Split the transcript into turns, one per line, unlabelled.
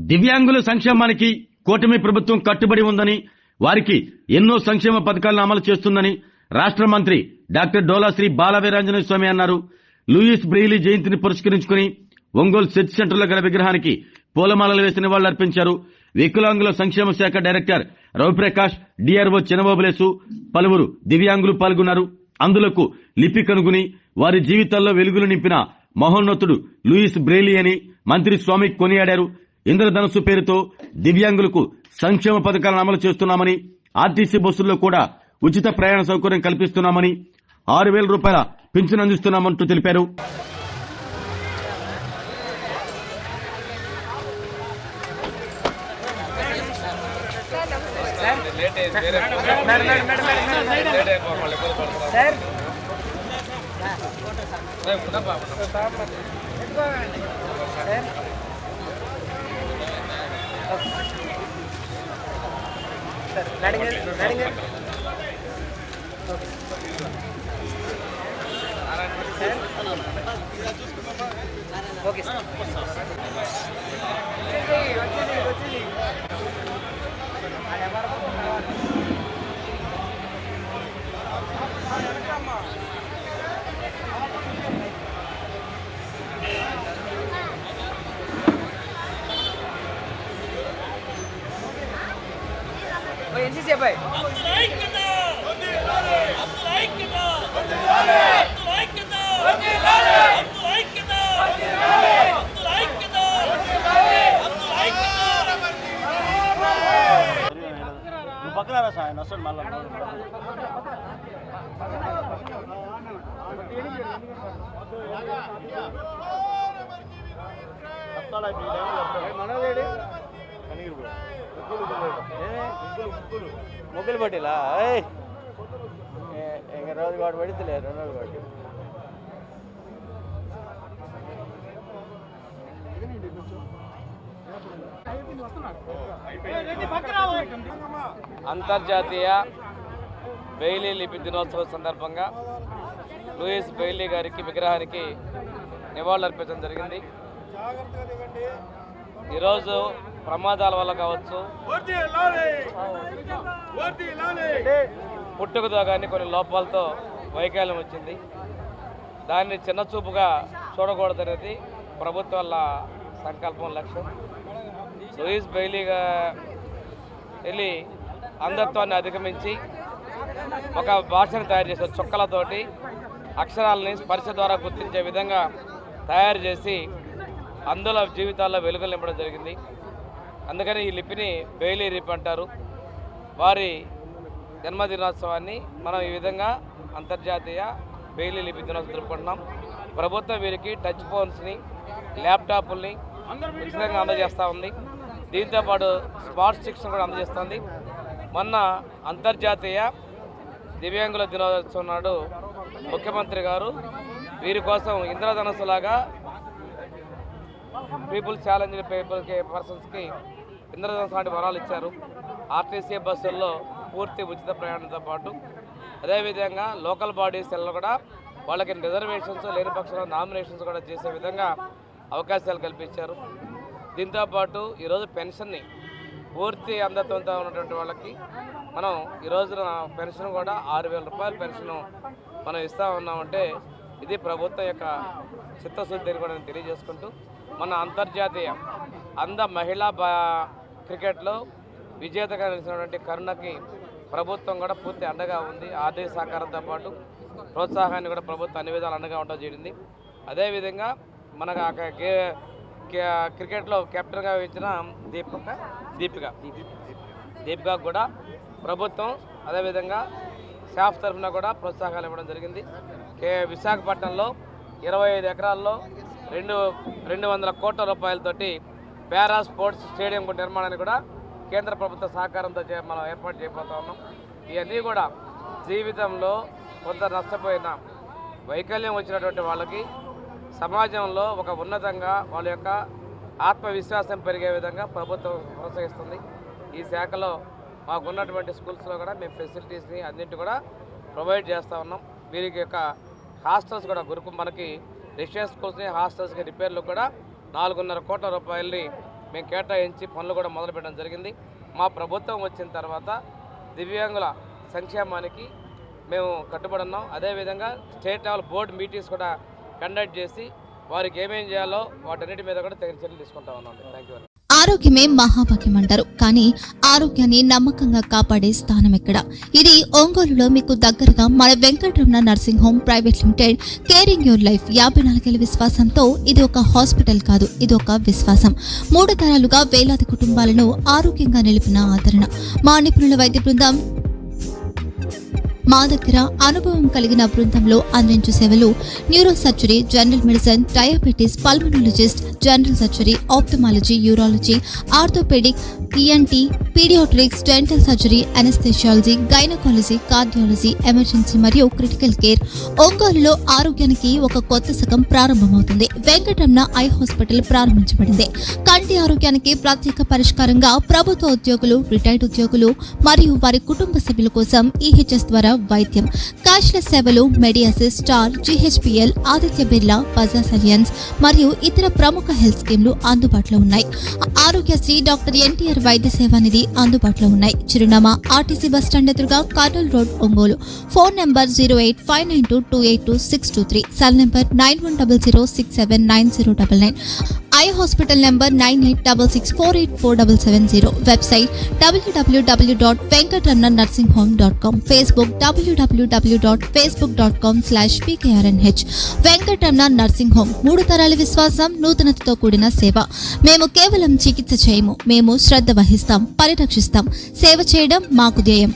దివ్యాంగుల సంక్షేమానికి కూటమి ప్రభుత్వం కట్టుబడి ఉందని, వారికి ఎన్నో సంక్షేమ పథకాలను అమలు చేస్తుందని రాష్ట్ర మంత్రి డాక్టర్ డోలాశ్రీ బాలవీరాంజనేయ స్వామి అన్నారు. లూయిస్ బ్రెయిలీ జయంతిని పురస్కరించుకుని ఒంగోలు చర్చ్ సెంటర్లో గల విగ్రహానికి పూలమాలలు వేసి నివాళులర్పించారు. వికలాంగుల సంక్షేమ శాఖ డైరెక్టర్ రవిప్రకాష్, డిఆర్ఓ చినబాబులేసు, పలువురు దివ్యాంగులు పాల్గొన్నారు. అందులకు లిపి కనుగొని వారి జీవితాల్లో వెలుగులు నింపిన మహోన్నతుడు లూయిస్ బ్రెయిలీ అని మంత్రి స్వామి కొనియాడారు. ఇంద్రధనుస్సు పేరుతో దివ్యాంగులకు సంక్షేమ పథకాలను అమలు చేస్తున్నామని, ఆర్టీసీ బస్సుల్లో కూడా ఉచిత ప్రయాణ సౌకర్యం కల్పిస్తున్నామని, 6,000 రూపాయల పింఛను అందిస్తున్నామంటూ తెలిపారు.
Okay sir. ఎన్సీసీ అబ్బాయి
పక్కన సాయం వస్తాడు మళ్ళీ ముగ్గులు పట్టిలా ఇంక రోజు కాడు పడితేలే 2 రోజులు కాదు.
అంతర్జాతీయ బ్రెయిలీ లిపి దినోత్సవం సందర్భంగా లూయిస్ బ్రెయిలీ గారికి విగ్రహానికి నివాళులర్పించడం జరిగింది. ఈరోజు ప్రమాదాల వల్ల కావచ్చు, పుట్టుకతో కానీ కొన్ని లోపాలతో వైకల్యం వచ్చింది. దాన్ని చిన్నచూపుగా చూడకూడదనేది ప్రభుత్వాల సంకల్పం, లక్ష్యం. లూయిస్ బ్రెయిలీగా వెళ్ళి అంధత్వాన్ని అధిగమించి ఒక భాషను తయారు చేశారు. చుక్కలతోటి అక్షరాలని స్పర్శ ద్వారా గుర్తించే విధంగా తయారు చేసి అందులో జీవితాల్లో వెలుగులు నింపడం జరిగింది. అందుకని ఈ లిపిని బ్రెయిలీ లిపి అంటారు. వారి జన్మదినోత్సవాన్ని మనం ఈ విధంగా అంతర్జాతీయ బ్రెయిలీ లిపి దినోత్సవం జరుపుకుంటున్నాం. ప్రభుత్వం వీరికి టచ్ ఫోన్స్ని, ల్యాప్టాప్ని ఉచితంగా అందజేస్తూ ఉంది. దీంతోపాటు స్మార్ట్ స్టిక్స్ని కూడా అందజేస్తుంది. మొన్న అంతర్జాతీయ దివ్యాంగుల దినోత్సవం నాడు ముఖ్యమంత్రి గారు వీరి కోసం ఇంద్రధనుస్సులాగా పీపుల్ ఛాలెంజ్ పర్సన్స్కి ఇంద్రధనుస్సు లాంటి వరాలు ఇచ్చారు. ఆర్టీసీ బస్సుల్లో పూర్తి ఉచిత ప్రయాణంతో పాటు అదేవిధంగా లోకల్ బాడీస్లో కూడా వాళ్ళకి రిజర్వేషన్స్ లేని పక్షంలో నామినేషన్స్ కూడా చేసే విధంగా అవకాశాలు కల్పించారు. దీంతోపాటు ఈరోజు పెన్షన్ని పూర్తి అంధత్వంతో ఉన్నటువంటి వాళ్ళకి మనం ఈరోజున పెన్షన్ కూడా 6,000 రూపాయల పెన్షన్ మనం ఇస్తూ ఉన్నామంటే ఇది ప్రభుత్వం యొక్క చిత్తశుద్ధిని కూడా తెలియజేసుకుంటూ, మన అంతర్జాతీయ అంధ మహిళా క్రికెట్లో విజేతగా నిలిచినటువంటి కరుణకి ప్రభుత్వం కూడా పూర్తి అండగా ఉంది. ఆర్థిక సహకారంతో పాటు ప్రోత్సాహాన్ని కూడా ప్రభుత్వం అన్ని విధాలు అండగా ఉండడం జరిగింది. అదేవిధంగా మనకు క్రికెట్లో కెప్టెన్గా వహించిన దీపిక కూడా ప్రభుత్వం అదేవిధంగా స్టాఫ్ తరఫున కూడా ప్రోత్సాహాలు ఇవ్వడం జరిగింది. విశాఖపట్నంలో 25 ఎకరాల్లో 200 కోట్ల రూపాయలతోటి పారా స్పోర్ట్స్ స్టేడియం నిర్మాణాన్ని కూడా కేంద్ర ప్రభుత్వ సహకారంతో మనం ఏర్పాటు చేయబోతా ఉన్నాం. ఇవన్నీ కూడా జీవితంలో కొంత నష్టపోయిన వైకల్యం వచ్చినటువంటి వాళ్ళకి సమాజంలో ఒక ఉన్నతంగా వాళ్ళ యొక్క ఆత్మవిశ్వాసం పెరిగే విధంగా ప్రభుత్వం ప్రోత్సహిస్తుంది. ఈ శాఖలో మాకున్నటువంటి స్కూల్స్లో కూడా మేము ఫెసిలిటీస్ని అన్నింటి కూడా ప్రొవైడ్ చేస్తూ ఉన్నాం. వీరికి యొక్క హాస్టల్స్ కూడా మనకి రెసిడెన్షియల్ స్కూల్స్ని హాస్టల్స్కి రిపేర్లు కూడా 4.5 కోట్ల రూపాయలని మేము కేటాయించి పనులు కూడా మొదలుపెట్టడం జరిగింది. మా ప్రభుత్వం వచ్చిన తర్వాత దివ్యాంగుల సంక్షేమానికి మేము కట్టుబడి ఉన్నాం. అదేవిధంగా స్టేట్ లెవెల్ బోర్డు మీటింగ్స్ కూడా కండక్ట్ చేసి వారికి ఏమేం చేయాలో వాటన్నిటి మీద కూడా తగిన చర్యలు తీసుకుంటా ఉన్నాం. Thank you.
ఆరోగ్యమే మహాభాగ్యం అంటారు, కానీ ఆరోగ్యాన్ని నమ్మకంగా కాపాడే స్థానం ఎక్కడ? ఇది ఒంగోలులో మీకు దగ్గరగా మన Venkataramana nursing home private limited. Caring your life 54 ఏళ్ల విశ్వాసంతో ఇది ఒక హాస్పిటల్ కాదు, ఇది ఒక విశ్వాసం. 3 తరాలుగా వేలాది కుటుంబాలను ఆరోగ్యంగా నిలిపిన ఆదరణ. మా నిపుణుల వైద్య బృందం మా దగ్గర అనుభవం కలిగిన బృందంలో అందించే సేవలు neuro surgery, general medicine, diabetes, pulmonologist, general surgery, ophthalmology, urology, orthopaedic, ENT, paediatrics, dental surgery, anaesthesiology, gynaecology, cardiology, emergency మరియు క్రిటికల్ కేర్. ఒంగోలులో ఆరోగ్యానికి ఒక కొత్త శకం ప్రారంభమవుతుంది. వెంకటరమణ ఐ హాస్పిటల్ ప్రారంభించబడింది. కంటి ఆరోగ్యానికి ప్రత్యేక పరిష్కారంగా ప్రభుత్వ ఉద్యోగులు, రిటైర్డ్ ఉద్యోగులు మరియు వారి కుటుంబ సభ్యుల కోసం ఈహెచ్ఎస్ ద్వారా వైద్యం, క్యాష్లెస్ సేవలు, మెడియాసిస్, స్టార్, జీహెచ్పీఎల్, ఆదిత్య బిర్లా, బజాజ్ అలియన్స్ మరియు ఇతర ప్రముఖ హెల్త్ స్కీమ్లు అందుబాటులో ఉన్నాయి. ఆరోగ్యశ్రీ, డాక్టర్ ఎన్టీఆర్ వైద్య సేవా నిధి అందుబాటులో ఉన్నాయి. చిరునామా ఆర్టీసీ బస్టాండ్ ఎదురుగా, Kurnool road, Ongole. Phone number 08592282623, cell number 9100679099. Eye hospital number 9866484770. Website www.venkatramanarsinghome.com. Facebook www.facebook.com/pkrnh. Venkataramana nursing home 3 తరాల విశ్వాసం, నూతనతతో కూడిన సేవ. మేము కేవలం చికిత్స చేయము, మేము శ్రద్ధ వహిస్తాం, పరిరక్షిస్తాం. సేవ చేయడం మాకు ధ్యేయం.